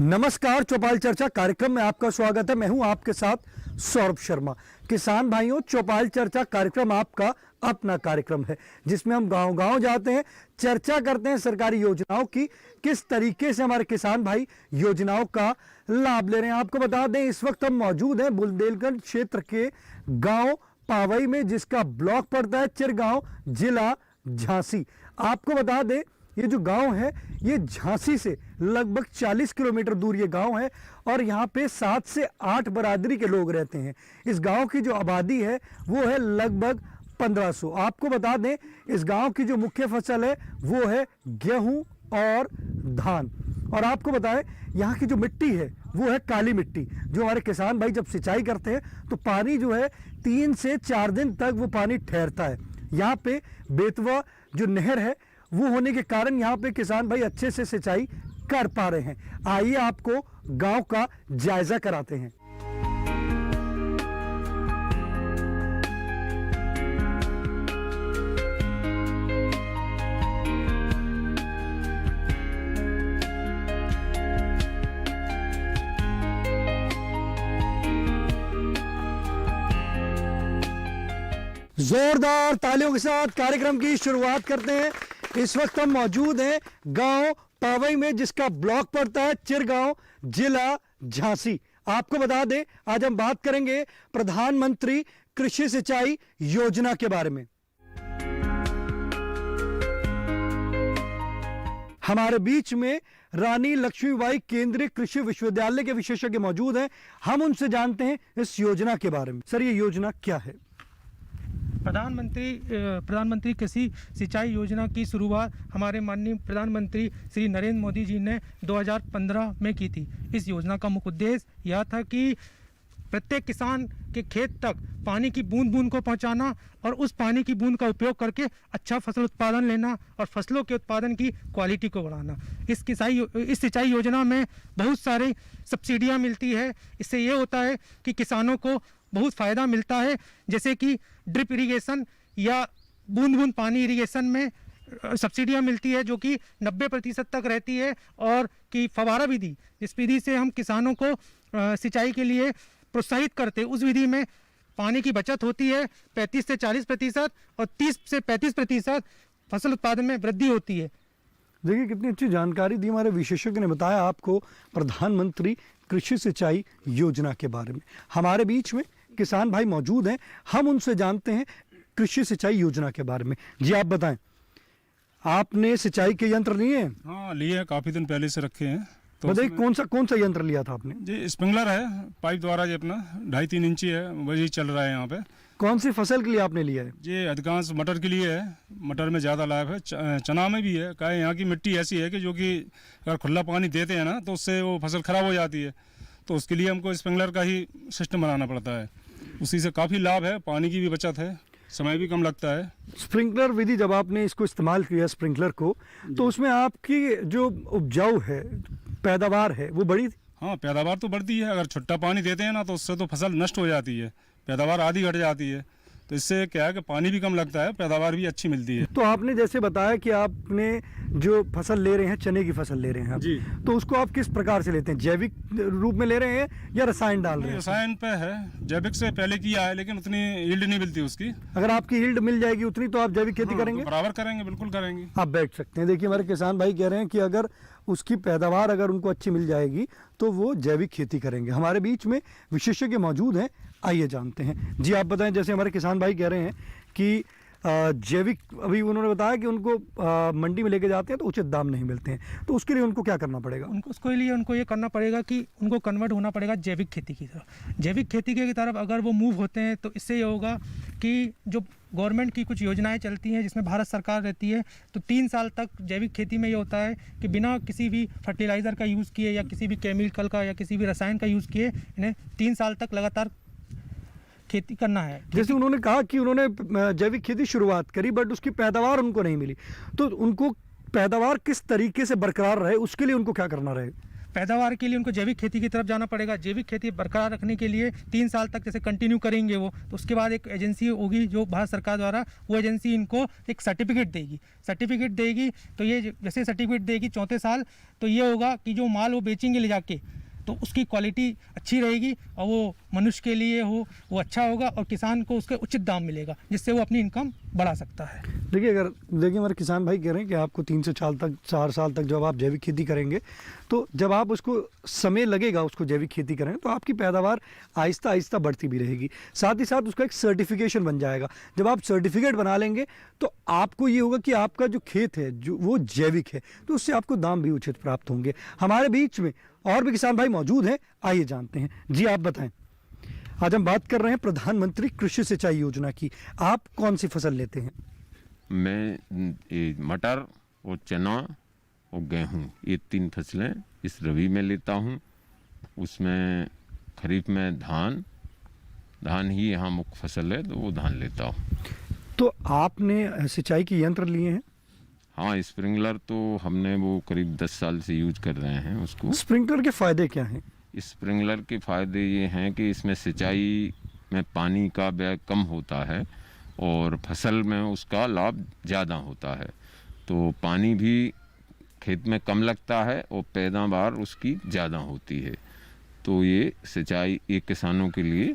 नमस्कार, चौपाल चर्चा कार्यक्रम में आपका स्वागत है। मैं हूं आपके साथ सौरभ शर्मा। किसान भाइयों, चौपाल चर्चा कार्यक्रम आपका अपना कार्यक्रम है जिसमें हम गांव-गांव जाते हैं, चर्चा करते हैं सरकारी योजनाओं की, किस तरीके से हमारे किसान भाई योजनाओं का लाभ ले रहे हैं। आपको बता दें, इस वक्त हम मौजूद हैं बुंदेलखंड क्षेत्र के गांव पावई में, जिसका ब्लॉक पड़ता है चिरगांव, जिला झांसी। आपको बता दें, ये जो गांव है ये झांसी से लगभग 40 किलोमीटर दूर ये गांव है और यहाँ पे 7 से 8 बरादरी के लोग रहते हैं। इस गांव की जो आबादी है वो है लगभग 1500। आपको बता दें, इस गांव की जो मुख्य फसल है वो है गेहूं और धान। और आपको बताएं, यहाँ की जो मिट्टी है वो है काली मिट्टी। जो हमारे किसान भाई जब सिंचाई करते हैं तो पानी जो है 3 से 4 दिन तक वो पानी ठहरता है। यहाँ पे बेतवा जो नहर है वो होने के कारण यहाँ पे किसान भाई अच्छे से सिंचाई कर पा रहे हैं। आइए आपको गांव का जायजा कराते हैं। जोरदार तालियों के साथ कार्यक्रम की शुरुआत करते हैं। इस वक्त हम मौजूद हैं गांव पावई में, जिसका ब्लॉक पड़ता है चिरगांव, जिला झांसी। आपको बता दें, आज हम बात करेंगे प्रधानमंत्री कृषि सिंचाई योजना के बारे में। हमारे बीच में रानी लक्ष्मीबाई केंद्रीय कृषि विश्वविद्यालय के विशेषज्ञ मौजूद हैं। हम उनसे जानते हैं इस योजना के बारे में। सर, ये योजना क्या है? प्रधानमंत्री कृषि सिंचाई योजना की शुरुआत हमारे माननीय प्रधानमंत्री श्री नरेंद्र मोदी जी ने 2015 में की थी। इस योजना का मुख्य उद्देश्य यह था कि प्रत्येक किसान के खेत तक पानी की बूंद बूंद को पहुंचाना और उस पानी की बूंद का उपयोग करके अच्छा फसल उत्पादन लेना और फसलों के उत्पादन की क्वालिटी को बढ़ाना। इस सिंचाई योजना में बहुत सारी सब्सिडियां मिलती है। इससे ये होता है कि किसानों को बहुत फ़ायदा मिलता है, जैसे कि ड्रिप इरिगेशन या बूंद बूंद पानी इरिगेशन में सब्सिडियां मिलती है जो कि 90% तक रहती है, और कि फवारा विधि, इस विधि से हम किसानों को सिंचाई के लिए प्रोत्साहित करते हैं। उस विधि में पानी की बचत होती है 35 से 40% और 30 से 35% फसल उत्पादन में वृद्धि होती है। देखिए, कितनी अच्छी जानकारी दी हमारे विशेषज्ञ ने बताया आपको प्रधानमंत्री कृषि सिंचाई योजना के बारे में। हमारे बीच में किसान भाई मौजूद हैं, हम उनसे जानते हैं कृषि सिंचाई योजना के बारे में। जी, आप बताएं, आपने सिंचाई के यंत्र लिए हैं? हाँ, लिए हैं, काफ़ी दिन पहले से रखे हैं। तो बताइए, कौन सा यंत्र लिया था आपने? जी, स्प्रिंकलर है, पाइप द्वारा जी, अपना 2.5-3 इंची है, वही चल रहा है यहाँ पे। कौन सी फसल के लिए आपने लिया है? जी, अधिकांश मटर के लिए है। मटर में ज़्यादा लाभ है, चना में भी है। क्या है, यहाँ की मिट्टी ऐसी है कि जो कि अगर खुला पानी देते हैं ना तो उससे वो फसल ख़राब हो जाती है। तो उसके लिए हमको स्प्रिंकलर का ही सिस्टम बनाना पड़ता है। उसी से काफ़ी लाभ है, पानी की भी बचत है, समय भी कम लगता है। स्प्रिंकलर विधि जब आपने इसको इस्तेमाल किया स्प्रिंकलर को, तो उसमें आपकी जो उपजाऊ है, पैदावार है, वो बढ़ी? हाँ, पैदावार तो बढ़ती है। अगर छुट्टा पानी देते हैं ना तो उससे तो फसल नष्ट हो जाती है, पैदावार आधी घट जाती है। तो इससे क्या है कि पानी भी कम लगता है, पैदावार भी अच्छी मिलती है। तो आपने जैसे बताया कि आपने जो फसल ले रहे हैं, चने की फसल ले रहे हैं आप, जी, तो उसको आप किस प्रकार से लेते हैं? जैविक रूप में ले रहे हैं या रसायन डाल रहे हैं? रसायन पे है, जैविक से पहले किया है, लेकिन उतनी यील्ड नहीं मिलती उसकी। अगर आपकी यील्ड मिल जाएगी उतनी तो आप जैविक खेती करेंगे? तो बराबर करेंगे, बिल्कुल करेंगे। आप बैठ सकते हैं। देखिए, हमारे किसान भाई कह रहे हैं कि अगर उसकी पैदावार अगर उनको अच्छी मिल जाएगी तो वो जैविक खेती करेंगे। हमारे बीच में विशेषज्ञ मौजूद हैं, आइए जानते हैं। जी, आप बताएं, जैसे हमारे किसान भाई कह रहे हैं कि जैविक, अभी उन्होंने बताया कि उनको मंडी में लेके जाते हैं तो उचित दाम नहीं मिलते हैं, तो उसके लिए उनको क्या करना पड़ेगा? उनको ये करना पड़ेगा कि उनको कन्वर्ट होना पड़ेगा जैविक खेती की तरफ। जैविक खेती की तरफ अगर वो मूव होते हैं तो इससे ये होगा कि जो गवर्नमेंट की कुछ योजनाएं चलती हैं जिसमें भारत सरकार रहती है, तो 3 साल तक जैविक खेती में ये होता है कि बिना किसी भी फर्टिलाइज़र का यूज़ किए या किसी भी केमिकल का या किसी भी रसायन का यूज़ किए इन्हें 3 साल तक लगातार खेती करना है। जैसे उन्होंने कहा कि उन्होंने जैविक खेती शुरुआत करी, बट उसकी पैदावार उनको नहीं मिली, तो उनको पैदावार किस तरीके से बरकरार रहे उसके लिए उनको क्या करना रहे? पैदावार के लिए उनको जैविक खेती की तरफ जाना पड़ेगा। जैविक खेती बरकरार रखने के लिए 3 साल तक जैसे कंटिन्यू करेंगे वो, तो उसके बाद एक एजेंसी होगी जो भारत सरकार द्वारा, वो एजेंसी इनको एक सर्टिफिकेट देगी। तो ये जैसे सर्टिफिकेट देगी 4थे साल, तो ये होगा कि जो माल वो बेचेंगे ले जाके, तो उसकी क्वालिटी अच्छी रहेगी और वो मनुष्य के लिए वो अच्छा होगा और किसान को उसके उचित दाम मिलेगा, जिससे वो अपनी इनकम बढ़ा सकता है। देखिए हमारे किसान भाई कह रहे हैं कि आपको 3 से 4 साल तक जब आप जैविक खेती करेंगे, तो जब आप उसको समय लगेगा उसको जैविक खेती करें, तो आपकी पैदावार आहिस्ता आहिस्ता बढ़ती भी रहेगी। साथ ही साथ उसका एक सर्टिफिकेशन बन जाएगा। जब आप सर्टिफिकेट बना लेंगे तो आपको ये होगा कि आपका जो खेत है जो वो जैविक है, तो उससे आपको दाम भी उचित प्राप्त होंगे। हमारे बीच में और भी किसान भाई मौजूद हैं, आइए जानते हैं। जी आप बताएं। आज हम बात कर रहे हैं प्रधानमंत्री कृषि सिंचाई योजना की। आप कौन सी फसल लेते हैं? मैं ये मटर और चना और गेहूँ, ये 3 फसलें इस रबी में लेता हूँ। उसमें खरीफ में धान ही यहाँ मुख्य फसल है, तो वो धान लेता हूँ। तो आपने सिंचाई के यंत्र लिए हैं? हाँ, स्प्रिंकलर तो हमने वो करीब 10 साल से यूज कर रहे हैं उसको। स्प्रिंकलर के फायदे क्या हैं? स्प्रिंकलर के फ़ायदे ये हैं कि इसमें सिंचाई में पानी का व्यय कम होता है और फसल में उसका लाभ ज़्यादा होता है। तो पानी भी खेत में कम लगता है और पैदावार उसकी ज़्यादा होती है। तो ये सिंचाई एक किसानों के लिए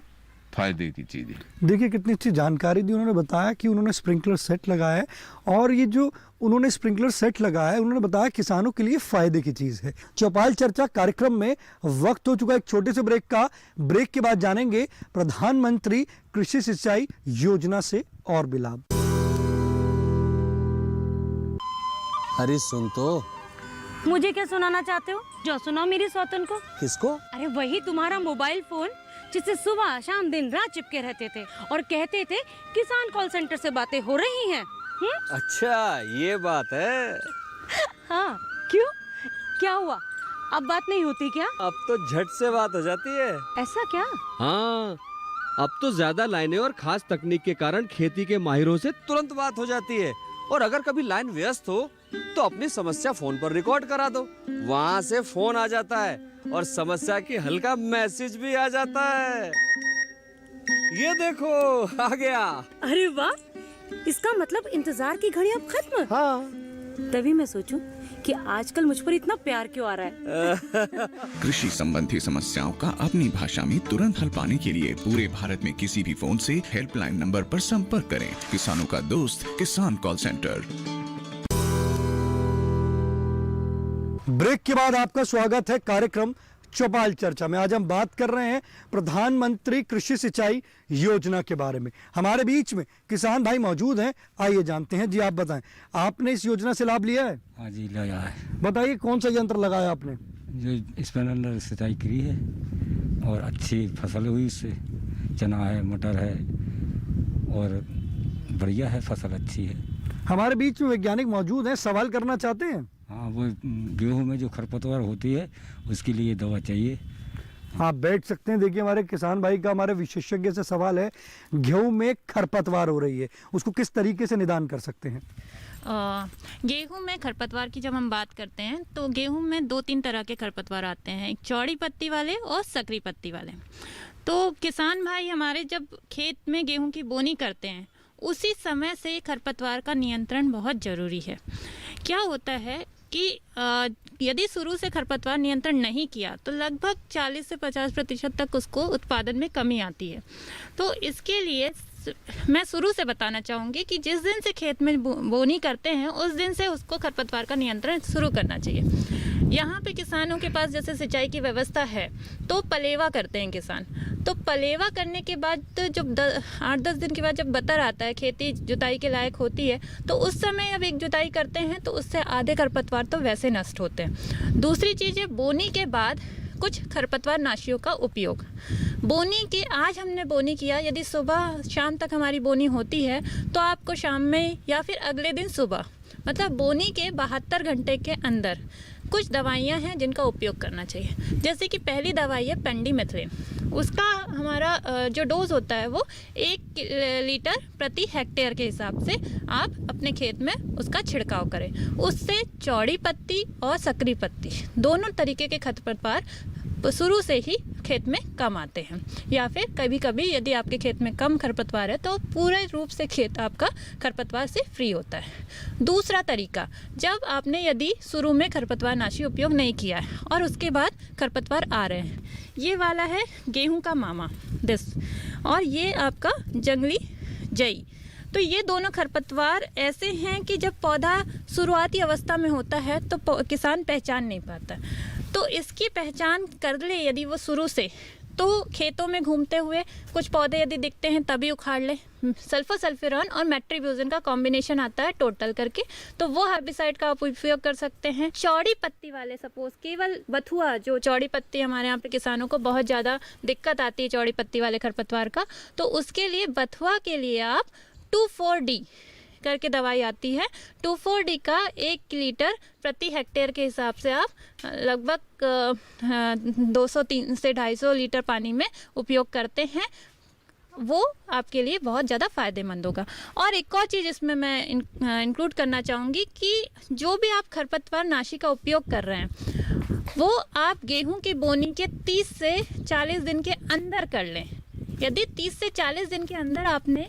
फ़ायदे की चीज़ है। देखिए कितनी अच्छी जानकारी दी। उन्होंने बताया कि उन्होंने स्प्रिंकलर सेट लगाया है, और ये जो उन्होंने स्प्रिंकलर सेट लगाया है, उन्होंने बताया किसानों के लिए फ़ायदे की चीज़ है। चौपाल चर्चा कार्यक्रम में वक्त हो चुका है एक छोटे से ब्रेक का। ब्रेक के बाद जानेंगे प्रधानमंत्री कृषि सिंचाई योजना से और भी लाभ। अरे सुन तो। मुझे क्या सुनाना चाहते हो? जो सुनाओ मेरी सौतन को। किसको? अरे वही तुम्हारा मोबाइल फोन, जिससे सुबह शाम दिन रात चिपके रहते थे और कहते थे किसान कॉल सेंटर से बातें हो रही हैं। अच्छा ये बात है। हाँ क्यों, क्या हुआ? अब बात नहीं होती क्या? अब तो झट से बात हो जाती है। ऐसा क्या? हाँ, अब तो ज्यादा लाइनें और खास तकनीक के कारण खेती के माहिरों से तुरंत बात हो जाती है। और अगर कभी लाइन व्यस्त हो तो अपनी समस्या फोन पर रिकॉर्ड करा दो, वहाँ से फोन आ जाता है और समस्या की हल का मैसेज भी आ जाता है। ये देखो आ गया। अरे वाह, इसका मतलब इंतजार की घड़ी अब खत्म। हाँ। तभी मैं सोचूं कि आजकल मुझ पर इतना प्यार क्यों आ रहा है। कृषि संबंधी समस्याओं का अपनी भाषा में तुरंत हल पाने के लिए पूरे भारत में किसी भी फोन से हेल्पलाइन नंबर पर संपर्क करें। किसानों का दोस्त किसान कॉल सेंटर। ब्रेक के बाद आपका स्वागत है कार्यक्रम चौपाल चर्चा में। आज हम बात कर रहे हैं प्रधानमंत्री कृषि सिंचाई योजना के बारे में। हमारे बीच में किसान भाई मौजूद हैं, आइए जानते हैं। जी आप बताएं, आपने इस योजना से लाभ लिया है? हाँ जी, लगाया है। बताइए कौन सा यंत्र लगाया आपने? जो स्प्रिंकलर सिंचाई करी है और अच्छी फसल हुई उससे। चना है, मटर है और बढ़िया है, फसल अच्छी है। हमारे बीच में वैज्ञानिक मौजूद हैं, सवाल करना चाहते हैं? हाँ, वो गेहूं में जो खरपतवार होती है उसके लिए दवा चाहिए। आप बैठ सकते हैं। देखिए हमारे किसान भाई का हमारे विशेषज्ञ से सवाल है, गेहूं में खरपतवार हो रही है, उसको किस तरीके से निदान कर सकते हैं? गेहूं में खरपतवार की जब हम बात करते हैं तो गेहूं में 2-3 तरह के खरपतवार आते हैं, एक चौड़ी पत्ती वाले और सकरी पत्ती वाले। तो किसान भाई हमारे जब खेत में गेहूं की बोनी करते हैं उसी समय से खरपतवार का नियंत्रण बहुत ज़रूरी है। क्या होता है कि यदि शुरू से खरपतवार नियंत्रण नहीं किया तो लगभग 40 से 50% तक उसको उत्पादन में कमी आती है। तो इसके लिए मैं शुरू से बताना चाहूँगी कि जिस दिन से खेत में बोनी करते हैं उस दिन से उसको खरपतवार का नियंत्रण शुरू करना चाहिए। यहाँ पे किसानों के पास जैसे सिंचाई की व्यवस्था है तो पलेवा करते हैं किसान। तो पलेवा करने के बाद जब 8-10 दिन के बाद जब बतर आता है, खेती जुताई के लायक होती है, तो उस समय अब एक जुताई करते हैं तो उससे आधे खरपतवार तो वैसे नष्ट होते हैं। दूसरी चीज़ है बोनी के बाद कुछ खरपतवार नाशियों का उपयोग। बोनी के आज हमने बोनी किया, यदि सुबह शाम तक हमारी बोनी होती है तो आपको शाम में या फिर अगले दिन सुबह, मतलब बोनी के 72 घंटे के अंदर कुछ दवाइयां हैं जिनका उपयोग करना चाहिए। जैसे कि पहली दवाई है पेंडिमेथलिन। उसका हमारा जो डोज होता है वो 1 लीटर प्रति हेक्टेयर के हिसाब से आप अपने खेत में उसका छिड़काव करें। उससे चौड़ी पत्ती और सकरी पत्ती दोनों तरीके के खरपतवार शुरू से ही खेत में कम आते हैं, या फिर कभी कभी यदि आपके खेत में कम खरपतवार है तो पूरे रूप से खेत आपका खरपतवार से फ्री होता है। दूसरा तरीका, जब आपने यदि शुरू में खरपतवार नाशी उपयोग नहीं किया है और उसके बाद खरपतवार आ रहे हैं, ये वाला है गेहूं का मामा दिस, और ये आपका जंगली जई। तो ये दोनों खरपतवार ऐसे हैं कि जब पौधा शुरुआती अवस्था में होता है तो किसान पहचान नहीं पाता। तो इसकी पहचान कर ले यदि वो शुरू से, तो खेतों में घूमते हुए कुछ पौधे यदि दिखते हैं तभी उखाड़ ले। सल्फोसल्फिरॉन और मेट्रिब्यूजन का कॉम्बिनेशन आता है टोटल करके, तो वो हर्बिसाइड का आप उपयोग कर सकते हैं। चौड़ी पत्ती वाले सपोज केवल बथुआ, जो चौड़ी पत्ती हमारे यहाँ पे किसानों को बहुत ज़्यादा दिक्कत आती है चौड़ी पत्ती वाले खरपतवार का, तो उसके लिए बथुआ के लिए आप 2,4-D करके दवाई आती है। 2,4-D का 1 लीटर प्रति हेक्टेयर के हिसाब से आप लगभग 200 से 250 लीटर पानी में उपयोग करते हैं, वो आपके लिए बहुत ज़्यादा फ़ायदेमंद होगा। और एक और चीज़ इसमें मैं इंक्लूड करना चाहूँगी कि जो भी आप खरपतवार नाशी का उपयोग कर रहे हैं वो आप गेहूं की बोनी के 30 से 40 दिन के अंदर कर लें। यदि 30 से 40 दिन के अंदर आपने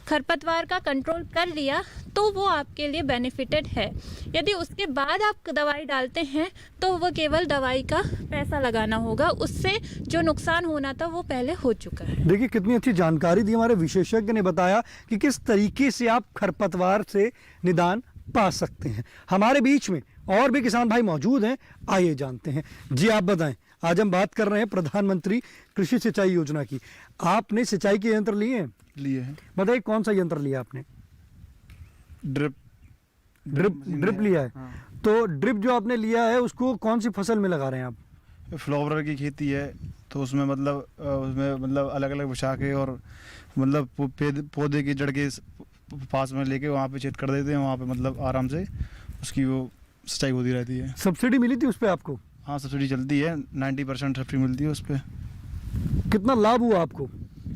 खरपतवार का कंट्रोल कर लिया तो वो आपके लिए बेनिफिटेड है। यदि उसके बाद आप दवाई डालते हैं तो वो केवल दवाई का पैसा लगाना होगा, उससे जो नुकसान होना था वो पहले हो चुका है। देखिए कितनी अच्छी जानकारी दी हमारे विशेषज्ञ ने बताया कि किस तरीके से आप खरपतवार से निदान पा सकते हैं। हमारे बीच में और भी किसान भाई मौजूद हैं, आइए जानते हैं। जी आप बताएं, आज हम बात कर रहे हैं प्रधानमंत्री कृषि सिंचाई योजना की। आपने सिंचाई के यंत्र लिए हैं? लिए हैं। बताइए कौन सा यंत्र लिया आपने? ड्रिप लिया है। हाँ। तो ड्रिप जो आपने लिया है उसको कौन सी फसल में लगा रहे हैं आप? फ्लावर की खेती है, तो उसमें मतलब अलग अलग बिछा के और मतलब पौधे की जड़ के पास में लेके वहाँ पे छेद कर देते हैं, वहाँ पे मतलब आराम से उसकी वो सिंचाई होती रहती है। सब्सिडी मिली थी उस पर आपको? हाँ, सब्सिडी चलती है, 90% सब्सिडी मिलती है उस पर। कितना लाभ हुआ आपको?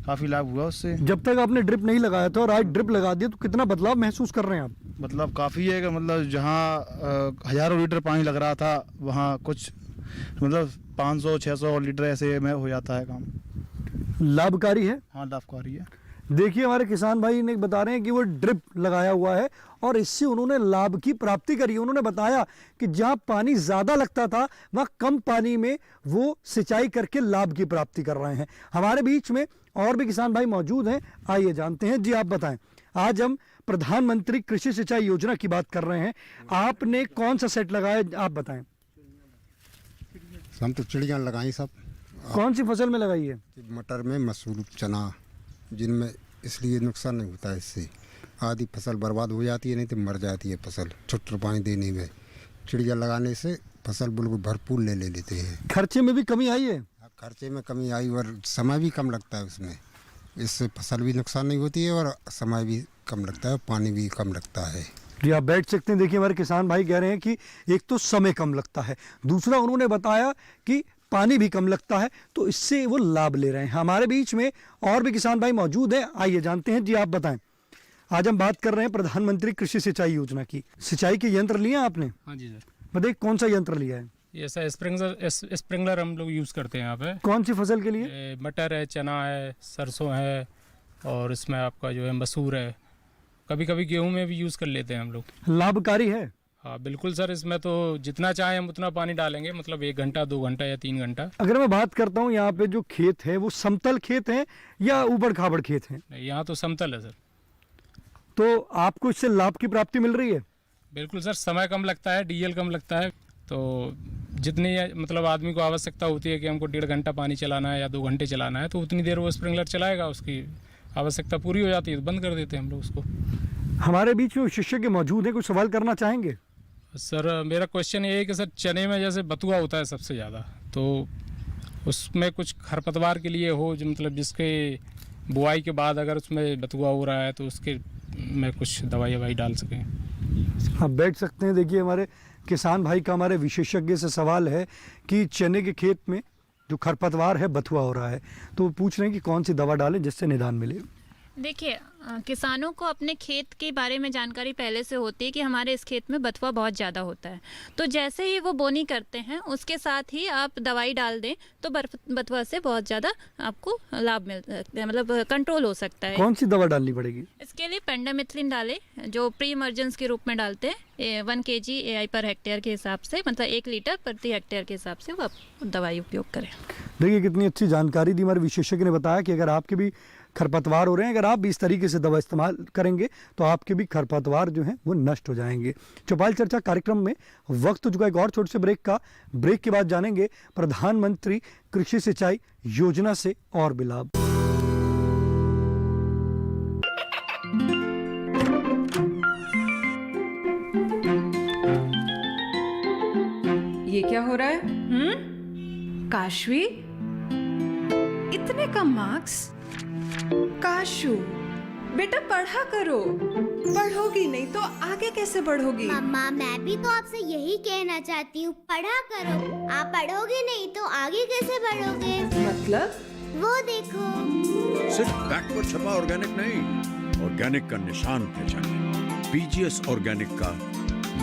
काफ़ी लाभ हुआ उससे। जब तक आपने ड्रिप नहीं लगाया था और आज ड्रिप लगा दिया तो कितना बदलाव महसूस कर रहे हैं आप? मतलब काफ़ी है कि मतलब जहाँ हज़ारों लीटर पानी लग रहा था वहाँ कुछ मतलब 500-600 लीटर ऐसे में हो जाता है काम। लाभकारी है? हाँ, लाभकारी है। देखिए हमारे किसान भाई ने बता रहे हैं कि वो ड्रिप लगाया हुआ है और इससे उन्होंने लाभ की प्राप्ति करी। उन्होंने बताया कि जहां पानी ज़्यादा लगता था वहां कम पानी में वो सिंचाई करके लाभ की प्राप्ति कर रहे हैं। हमारे बीच में और भी किसान भाई मौजूद हैं, आइए जानते हैं। जी आप बताएं, आज हम प्रधानमंत्री कृषि सिंचाई योजना की बात कर रहे हैं, आपने कौन सा सेट लगाया, आप बताएं। हम तो चिड़िया लगाई सब। कौन सी फसल में लगाई है? मटर में, मसूर, चना, जिनमें इसलिए नुकसान नहीं होता है। इससे आधी फसल बर्बाद हो जाती है, नहीं तो मर जाती है फसल छुट्टर पानी देने में। चिड़िया लगाने से फसल बिल्कुल भरपूर ले लेते हैं। खर्चे में भी कमी आई है? खर्चे में कमी आई और समय भी कम लगता है उसमें। इससे फसल भी नुकसान नहीं होती है और समय भी कम लगता है, पानी भी कम लगता है। जी आप बैठ सकते हैं। देखिए हमारे किसान भाई कह रहे हैं कि एक तो समय कम लगता है, दूसरा उन्होंने बताया कि पानी भी कम लगता है, तो इससे वो लाभ ले रहे हैं। हमारे बीच में और भी किसान भाई मौजूद हैं, आइए जानते हैं। जी आप बताएं, आज हम बात कर रहे हैं प्रधानमंत्री कृषि सिंचाई योजना की। सिंचाई के यंत्र लिए आपने? हाँ जी सर। बताइए कौन सा यंत्र लिया है? ये सर स्प्रिंकलर हम लोग यूज़ करते हैं यहाँ पे। कौन सी फसल के लिए? मटर है, चना है, सरसों है और इसमें आपका जो है मसूर है, कभी कभी गेहूं में भी यूज़ कर लेते हैं हम लोग। लाभकारी है? हाँ बिल्कुल सर, इसमें तो जितना चाहें हम उतना पानी डालेंगे, मतलब 1 घंटा 2 घंटा या 3 घंटा। अगर मैं बात करता हूँ यहाँ पे जो खेत है वो समतल खेत है या ऊबड़ खाबड़ खेत है? यहाँ तो समतल है सर। तो आपको इससे लाभ की प्राप्ति मिल रही है? बिल्कुल सर, समय कम लगता है, डीजल कम लगता है, तो जितनी मतलब आदमी को आवश्यकता होती है कि हमको 1.5 घंटा पानी चलाना है या 2 घंटे चलाना है, तो उतनी देर वो स्प्रिंकलर चलाएगा, उसकी आवश्यकता पूरी हो जाती है तो बंद कर देते हैं हम लोग उसको। हमारे बीच में विशेषज्ञ मौजूद है, कुछ सवाल करना चाहेंगे? सर मेरा क्वेश्चन ये है कि सर चने में जैसे बथुआ होता है सबसे ज़्यादा, तो उसमें कुछ खरपतवार के लिए हो जो मतलब जिसके बुआई के बाद अगर उसमें बथुआ हो रहा है तो उसके में कुछ दवाई डाल सकें। आप बैठ सकते हैं। देखिए हमारे किसान भाई का हमारे विशेषज्ञ से सवाल है कि चने के खेत में जो खरपतवार है बथुआ हो रहा है, तो वो पूछ रहे हैं कि कौन सी दवा डालें जिससे निदान मिले। देखिए, किसानों को अपने खेत के बारे में जानकारी पहले से होती है कि हमारे इस खेत में बथुआ बहुत ज़्यादा होता है, तो जैसे ही वो बोनी करते हैं उसके साथ ही आप दवाई डाल दें तो बथुआ से बहुत ज़्यादा आपको लाभ मतलब कंट्रोल हो सकता है। कौन सी दवा डालनी पड़ेगी? इसके लिए पेंडामिथलिन डालें, जो प्री इमरजेंस के रूप में डालते हैं 1 kg AI पर हेक्टेयर के हिसाब से, मतलब 1 लीटर प्रति हेक्टेयर के हिसाब से वो आप दवाई उपयोग करें। देखिए कितनी अच्छी जानकारी दी हमारे विशेषज्ञ ने बताया कि अगर आपके भी खरपतवार हो रहे हैं, अगर आप भी इस तरीके से दवा इस्तेमाल करेंगे तो आपके भी खरपतवार जो हैं वो नष्ट हो जाएंगे। चौपाल चर्चा कार्यक्रम में वक्त हो चुका है एक और छोटे से ब्रेक का। ब्रेक के बाद जानेंगे प्रधानमंत्री कृषि सिंचाई योजना से और भी लाभ। ये क्या हो रहा है? काशवी, इतने कम मार्क्स? काशू बेटा पढ़ा करो, पढ़ोगी नहीं तो आगे कैसे बढ़ोगी? मम्मा मैं भी तो आपसे यही कहना चाहती हूँ, पढ़ा करो। आप पढ़ोगे नहीं तो आगे कैसे बढ़ोगे? मतलब? वो देखो, सिर्फ बैक पर छपा ऑर्गेनिक नहीं, ऑर्गेनिक का निशान पहचानिए। पीजीएस ऑर्गेनिक का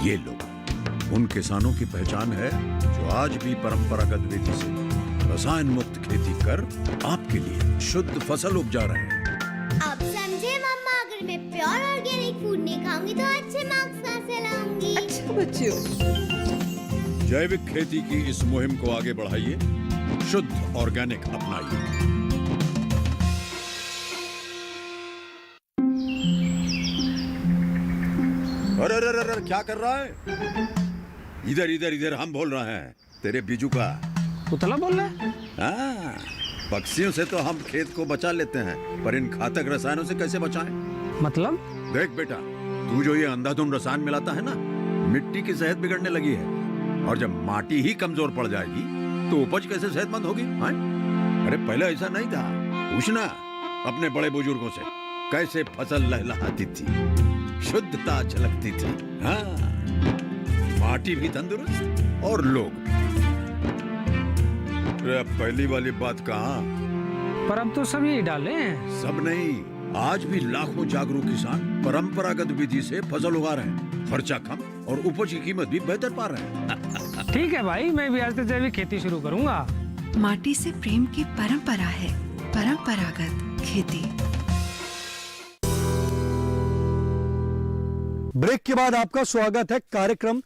ये लोगो उन किसानों की पहचान है जो आज भी परंपरागत विधि से रसायन मुक्त खेती कर आपके लिए शुद्ध फसल उपजा रहे हैं। अब समझे मम्मा, अगर मैं प्योर ऑर्गेनिक फूड नहीं खाऊंगी तो अच्छे मार्क्स कहाँ से लाऊंगी? अच्छा बच्चों, जैविक खेती की इस मुहिम को आगे बढ़ाइए, शुद्ध ऑर्गेनिक अपनाइए। अरे अरे अरे क्या कर रहा है? इधर इधर इधर, हम बोल रहे हैं तेरे बीजू का। पुतला बोल रहा है? हाँ, पक्षियों से तो हम खेत को बचा लेते हैं, पर इन घातक रसायनों से कैसे बचाएं? मतलब? देख बेटा, तू जो ये अंधाधुंध रसायन मिलाता है ना, मिट्टी की सेहत बिगड़ने लगी है, और जब माटी ही कमजोर पड़ जाएगी तो उपज कैसे सेहतमंद होगी? हाँ? अरे पहले ऐसा नहीं था, पूछना अपने बड़े बुजुर्गों से, कैसे फसल लहलहाती थी, शुद्धता झलकती थी। हाँ, माटी भी तंदुरुस्त और लोग भी। अब पहली वाली बात कहाँ? पर अब तो सब यही डाले हैं। सब नहीं, आज भी लाखों जागरूक किसान परंपरागत विधि से फसल उगा रहे हैं, खर्चा कम और उपज की कीमत भी बेहतर पा रहे हैं। ठीक है भाई, मैं भी आज से जैविक खेती शुरू करूंगा। माटी से प्रेम की परंपरा है, परंपरागत खेती। ब्रेक के बाद आपका स्वागत है कार्यक्रम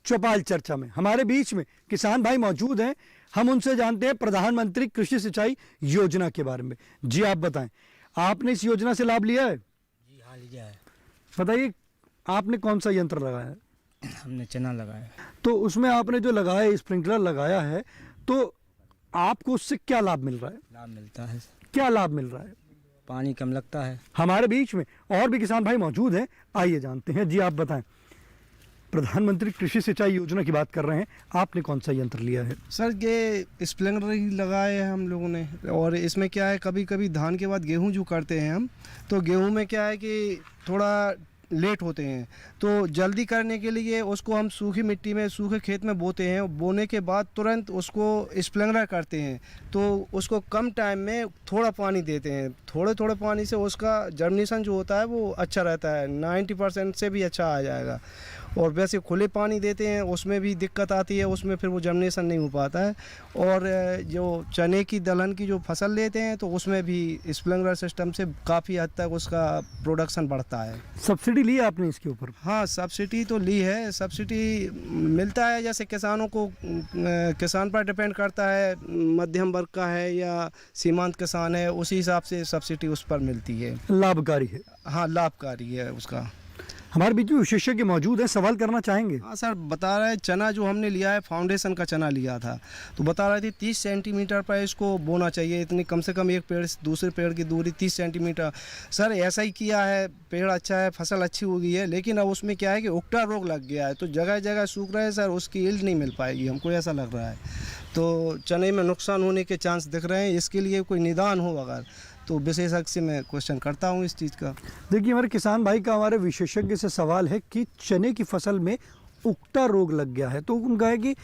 चौपाल चर्चा में। हमारे बीच में किसान भाई मौजूद हैं, हम उनसे जानते हैं प्रधानमंत्री कृषि सिंचाई योजना के बारे में। जी आप बताएं, आपने इस योजना से लाभ लिया है? जी हाँ, लिया है। बताइए, आपने कौन सा यंत्र लगाया है? हमने चना लगाया। तो उसमें आपने जो लगाया है, स्प्रिंकलर लगाया है, तो आपको उससे क्या लाभ मिल रहा है? लाभ मिलता है। क्या लाभ मिल रहा है? पानी कम लगता है। हमारे बीच में और भी किसान भाई मौजूद हैं, आइए जानते हैं। जी आप बताएं, प्रधानमंत्री कृषि सिंचाई योजना की बात कर रहे हैं, आपने कौन सा यंत्र लिया है? सर ये स्प्रिंकलर ही लगाए हैं हम लोगों ने, और इसमें क्या है, कभी कभी धान के बाद गेहूं जो करते हैं हम, तो गेहूं में क्या है कि थोड़ा लेट होते हैं, तो जल्दी करने के लिए उसको हम सूखी मिट्टी में, सूखे खेत में बोते हैं। बोने के बाद तुरंत उसको स्प्रिंकलर करते हैं, तो उसको कम टाइम में थोड़ा पानी देते हैं। थोड़े थोड़े पानी से उसका जर्मिनेशन जो होता है वो अच्छा रहता है, 90% से भी अच्छा आ जाएगा। और वैसे खुले पानी देते हैं उसमें भी दिक्कत आती है, उसमें फिर वो जर्मिनेशन नहीं हो पाता है। और जो चने की दलहन की जो फसल लेते हैं तो उसमें भी स्प्रिंकलर सिस्टम से काफ़ी हद तक उसका प्रोडक्शन बढ़ता है। सब्सिडी ली है आपने इसके ऊपर? हाँ, सब्सिडी तो ली है। सब्सिडी मिलता है, जैसे किसानों को, किसान पर डिपेंड करता है, मध्यम वर्ग का है या सीमांत किसान है, उसी हिसाब से सब्सिडी उस पर मिलती है। लाभकारी है? हाँ, लाभकारी है उसका। हमारे बीच में विशेषज्ञ मौजूद हैं, सवाल करना चाहेंगे? हाँ सर, बता रहे हैं चना जो हमने लिया है, फाउंडेशन का चना लिया था, तो बता रहे थे 30 सेंटीमीटर पर इसको बोना चाहिए। इतनी कम से कम एक पेड़ से दूसरे पेड़ की दूरी 30 सेंटीमीटर। सर ऐसा ही किया है, पेड़ अच्छा है, फसल अच्छी हो गई है, लेकिन अब उसमें क्या है कि उकटा रोग लग गया है, तो जगह जगह सूख रहे हैं सर, उसकी यील्ड नहीं मिल पाएगी, हमको ऐसा लग रहा है। तो चने में नुकसान होने के चांस दिख रहे हैं। इसके लिए कोई निदान हो अगर, तो विशेषज्ञ से मैं क्वेश्चन करता हूँ इस चीज़ का। देखिए, हमारे किसान भाई का हमारे विशेषज्ञ से सवाल है कि चने की फसल में उकटा रोग लग गया है, तो उनका है कि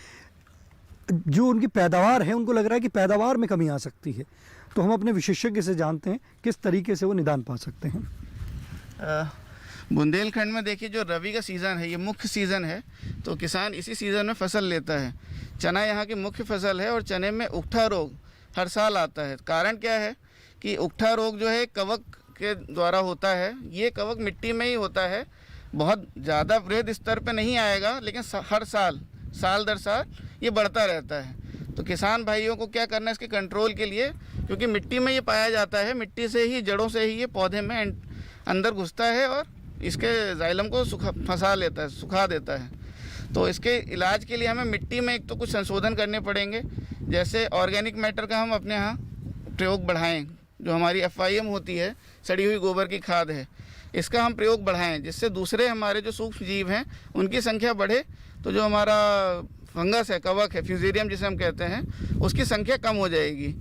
जो उनकी पैदावार है उनको लग रहा है कि पैदावार में कमी आ सकती है, तो हम अपने विशेषज्ञ से जानते हैं किस तरीके से वो निदान पा सकते हैं। बुंदेलखंड में देखिए, जो रबी का सीज़न है ये मुख्य सीज़न है, तो किसान इसी सीज़न में फसल लेता है। चना यहाँ की मुख्य फसल है और चने में उकठा रोग हर साल आता है। कारण क्या है कि उकठा रोग जो है कवक के द्वारा होता है। ये कवक मिट्टी में ही होता है, बहुत ज़्यादा वृहद स्तर पे नहीं आएगा, लेकिन हर साल दर साल ये बढ़ता रहता है। तो किसान भाइयों को क्या करना है इसके कंट्रोल के लिए, क्योंकि मिट्टी में ये पाया जाता है, मिट्टी से ही, जड़ों से ही ये पौधे में अंदर घुसता है और इसके जाइलम को फंसा लेता है, सुखा देता है। तो इसके इलाज के लिए हमें मिट्टी में एक तो कुछ संशोधन करने पड़ेंगे, जैसे ऑर्गेनिक मैटर का हम अपने यहाँ प्रयोग बढ़ाएं। जो हमारी FIM होती है, सड़ी हुई गोबर की खाद है, इसका हम प्रयोग बढ़ाएं, जिससे दूसरे हमारे जो सूक्ष्म जीव हैं उनकी संख्या बढ़े। तो जो हमारा फंगस है, कवक है, फ्यूजेरियम जिसे हम कहते हैं, उसकी संख्या कम हो जाएगी।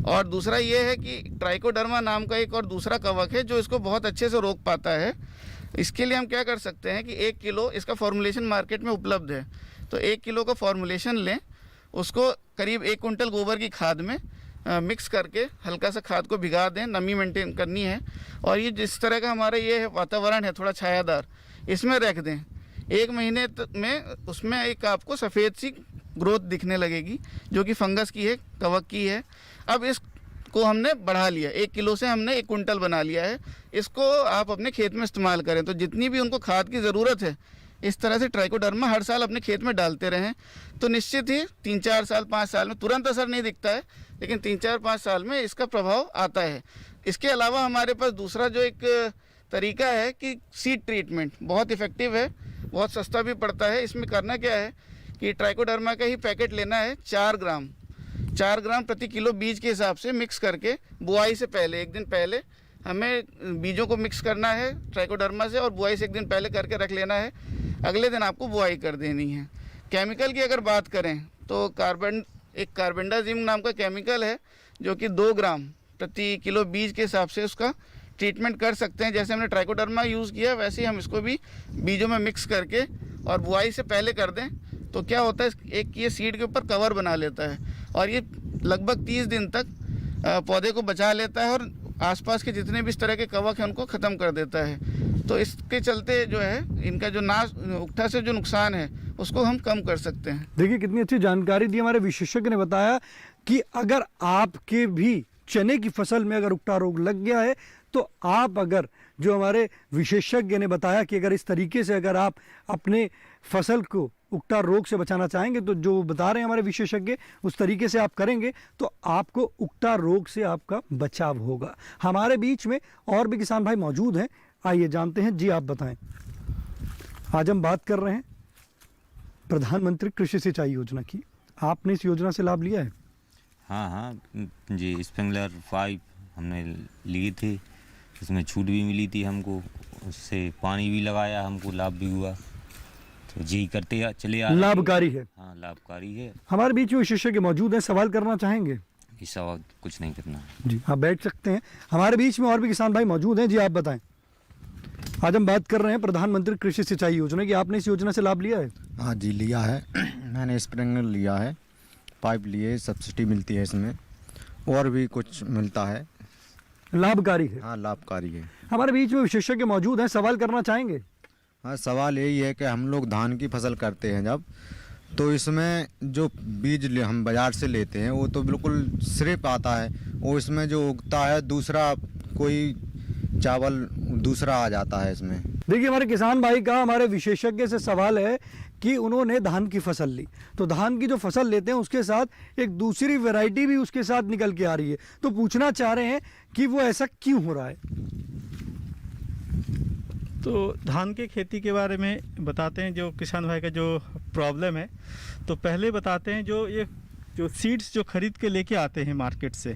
और दूसरा ये है कि ट्राइकोडर्मा नाम का एक और दूसरा कवक है जो इसको बहुत अच्छे से रोक पाता है। इसके लिए हम क्या कर सकते हैं कि 1 किलो इसका फॉर्मुलेशन मार्केट में उपलब्ध है, तो 1 किलो का फॉर्मुलेशन लें, उसको करीब 1 कुंटल गोबर की खाद में मिक्स करके हल्का सा खाद को भिगा दें, नमी मेंटेन करनी है। और ये जिस तरह का हमारा ये वातावरण है थोड़ा छायादार, इसमें रख दें। 1 महीने में उसमें एक आपको सफ़ेद सी ग्रोथ दिखने लगेगी जो कि फंगस की है, कवक की है। अब इसको हमने बढ़ा लिया, 1 किलो से हमने 1 कुंटल बना लिया है। इसको आप अपने खेत में इस्तेमाल करें, तो जितनी भी उनको खाद की ज़रूरत है इस तरह से ट्राइकोडर्मा हर साल अपने खेत में डालते रहें, तो निश्चित ही 3-4 साल 5 साल में, तुरंत असर नहीं दिखता है, लेकिन 3-4-5 साल में इसका प्रभाव आता है। इसके अलावा हमारे पास दूसरा जो एक तरीका है कि सीड ट्रीटमेंट बहुत इफ़ेक्टिव है, बहुत सस्ता भी पड़ता है। इसमें करना क्या है कि ट्राइकोडर्मा का ही पैकेट लेना है, 4 ग्राम प्रति किलो बीज के हिसाब से मिक्स करके बुआई से पहले 1 दिन पहले हमें बीजों को मिक्स करना है ट्राइकोडर्मा से, और बुआई से 1 दिन पहले करके रख लेना है। अगले दिन आपको बुआई कर देनी है। केमिकल की अगर बात करें तो कार्बेंडाजिम नाम का केमिकल है जो कि 2 ग्राम प्रति किलो बीज के हिसाब से उसका ट्रीटमेंट कर सकते हैं। जैसे हमने ट्राइकोडर्मा यूज़ किया वैसे ही हम इसको भी बीजों में मिक्स करके और बुआई से पहले कर दें, तो क्या होता है, एक ये सीड के ऊपर कवर बना लेता है और ये लगभग 30 दिन तक पौधे को बचा लेता है और आसपास के जितने भी इस तरह के कवक हैं उनको ख़त्म कर देता है। तो इसके चलते जो है इनका जो उकठा से जो नुकसान है उसको हम कम कर सकते हैं। देखिए कितनी अच्छी जानकारी दी हमारे विशेषज्ञ ने बताया कि अगर आपके भी चने की फसल में अगर उकठा रोग लग गया है, तो आप अगर जो हमारे विशेषज्ञ ने बताया कि अगर इस तरीके से अगर आप अपने फसल को उकठा रोग से बचाना चाहेंगे, तो जो बता रहे हैं हमारे विशेषज्ञ उस तरीके से आप करेंगे तो आपको उकठा रोग से आपका बचाव होगा। हमारे बीच में और भी किसान भाई मौजूद हैं, आइए जानते हैं। जी आप बताएं। आज हम बात कर रहे हैं प्रधानमंत्री कृषि सिंचाई योजना की। आपने इस योजना से लाभ लिया है? हाँ जी, स्प्रिंकलर 5 हमने ली थी, इसमें छूट भी मिली थी हमको, उससे पानी भी लगाया, हमको लाभ भी हुआ, तो जी करते चले आ। लाभकारी है? हाँ लाभकारी है। हमारे बीच में विशेषज्ञ मौजूद हैं, सवाल करना चाहेंगे? इस सवाल कुछ नहीं करना जी, आप बैठ सकते हैं। हमारे बीच में और भी किसान भाई मौजूद हैं। जी आप बताएं। आज हम बात कर रहे हैं प्रधानमंत्री कृषि सिंचाई योजना की। आपने इस योजना से लाभ लिया है? हाँ जी लिया है, मैंने स्प्रिंकलर लिया है, पाइप लिए, सब्सिडी मिलती है इसमें, और भी कुछ मिलता है। लाभकारी है? हाँ लाभकारी है। हमारे बीच में विशेषज्ञ मौजूद हैं, सवाल करना चाहेंगे? हाँ सवाल यही है कि हम लोग धान की फसल करते हैं जब, तो इसमें जो बीज हम बाज़ार से लेते हैं वो तो बिल्कुल सिर्फ आता है, वो इसमें जो उगता है दूसरा कोई चावल दूसरा आ जाता है इसमें। देखिए हमारे किसान भाई का हमारे विशेषज्ञ से सवाल है कि उन्होंने धान की फसल ली, तो धान की जो फसल लेते हैं उसके साथ एक दूसरी वैरायटी भी उसके साथ निकल के आ रही है, तो पूछना चाह रहे हैं कि वो ऐसा क्यों हो रहा है। तो धान की खेती के बारे में बताते हैं, जो किसान भाई का जो प्रॉब्लम है, तो पहले बताते हैं जो सीड्स जो खरीद के लेके आते हैं मार्केट से,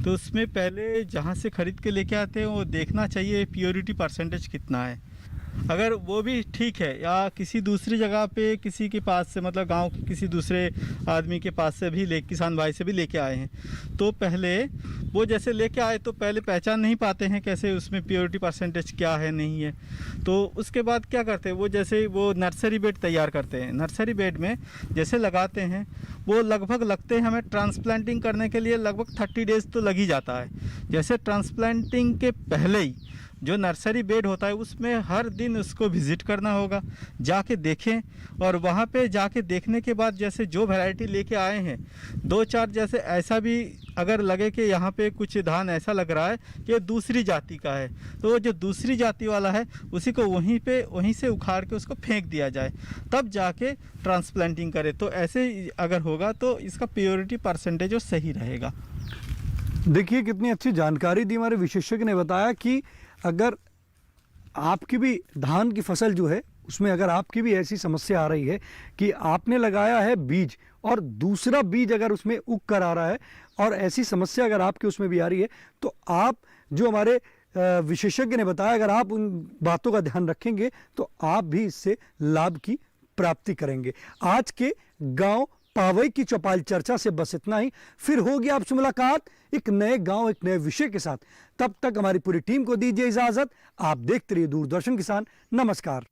तो उसमें पहले जहाँ से खरीद के लेके आते हैं वो देखना चाहिए प्योरिटी परसेंटेज कितना है। अगर वो भी ठीक है, या किसी दूसरी जगह पे किसी के पास से मतलब गांव के किसी दूसरे आदमी के पास से भी किसान भाई से भी लेके आए हैं, तो पहले वो जैसे लेके आए तो पहले पहचान नहीं पाते हैं कैसे उसमें प्योरिटी परसेंटेज क्या है नहीं है। तो उसके बाद क्या करते हैं, वो जैसे वो नर्सरी बेड तैयार करते हैं, नर्सरी बेड में जैसे लगाते हैं वो लगभग लगते हैं हमें ट्रांसप्लांटिंग करने के लिए लगभग 30 डेज़ तो लग ही जाता है। जैसे ट्रांसप्लांटिंग के पहले ही जो नर्सरी बेड होता है उसमें हर दिन उसको विज़िट करना होगा, जाके देखें, और वहाँ पे जाके देखने के बाद जैसे जो वैरायटी लेके आए हैं 2-4 जैसे ऐसा भी अगर लगे कि यहाँ पे कुछ धान ऐसा लग रहा है कि दूसरी जाति का है, तो जो दूसरी जाति वाला है उसी को वहीं से उखाड़ के उसको फेंक दिया जाए, तब जाके ट्रांसप्लांटिंग करे। तो ऐसे अगर होगा तो इसका प्योरिटी परसेंटेज सही रहेगा। देखिए कितनी अच्छी जानकारी दी हमारे विशेषज्ञ ने बताया कि अगर आपकी भी धान की फसल जो है उसमें अगर आपकी भी ऐसी समस्या आ रही है कि आपने लगाया है बीज और दूसरा बीज अगर उसमें उग कर आ रहा है और ऐसी समस्या अगर आपके उसमें भी आ रही है, तो आप जो हमारे विशेषज्ञ ने बताया अगर आप उन बातों का ध्यान रखेंगे तो आप भी इससे लाभ की प्राप्ति करेंगे। आज के गांव पावई की चौपाल चर्चा से बस इतना ही। फिर होगी आपसे मुलाकात एक नए गांव एक नए विषय के साथ। तब तक हमारी पूरी टीम को दीजिए इजाजत। आप देखते रहिए दूरदर्शन किसान। नमस्कार।